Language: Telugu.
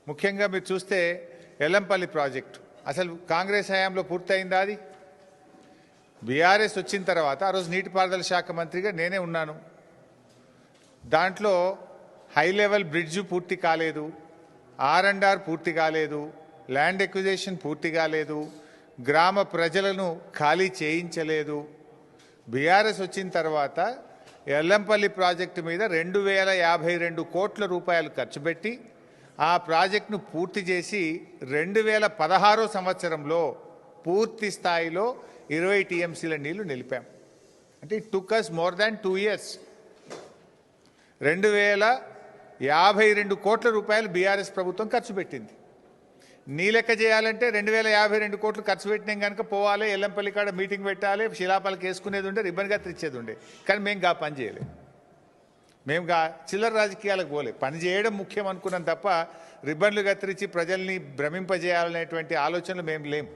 ముఖ్యంగా మీరు చూస్తే ఎల్లంపల్లి ప్రాజెక్టు అసలు కాంగ్రెస్ హయాంలో పూర్తయిందా? అది బీఆర్ఎస్ వచ్చిన తర్వాత ఆ రోజు నీటిపారుదల శాఖ మంత్రిగా నేనే ఉన్నాను. దాంట్లో హై లెవెల్ బ్రిడ్జ్ పూర్తి కాలేదు, R&R పూర్తి కాలేదు, ల్యాండ్ ఎక్విజిషన్ పూర్తి కాలేదు, గ్రామ ప్రజలను ఖాళీ చేయించలేదు. బీఆర్ఎస్ వచ్చిన తర్వాత ఎల్లంపల్లి ప్రాజెక్టు మీద 2052 కోట్ల రూపాయలు ఖర్చు పెట్టి ఆ ప్రాజెక్టును పూర్తి చేసి 2016 సంవత్సరంలో పూర్తి స్థాయిలో 20 టీఎంసీల నీళ్లు నిలిపాం. అంటే it took us more than 2 years. 2052 కోట్ల రూపాయలు బీఆర్ఎస్ ప్రభుత్వం ఖర్చు పెట్టింది. నీ లెక్క చేయాలంటే 2052 కోట్లు ఖర్చు పెట్టినాం కనుక పోవాలి, ఎల్లంపల్లి కాడ మీటింగ్ పెట్టాలి, శిలాపాలకు వేసుకునేది ఉండే, రిబ్బన్ గా తెచ్చేది ఉండే. కానీ మేము గా పని చేయలేదు. మేము గా చిల్లర రాజకీయాలకు పోలే. పని చేయడం ముఖ్యం అనుకున్నాం తప్ప రిబ్బన్లు కత్తిరించి ప్రజల్ని భ్రమింపజేయాలనేటువంటి ఆలోచనలు మేము లేము.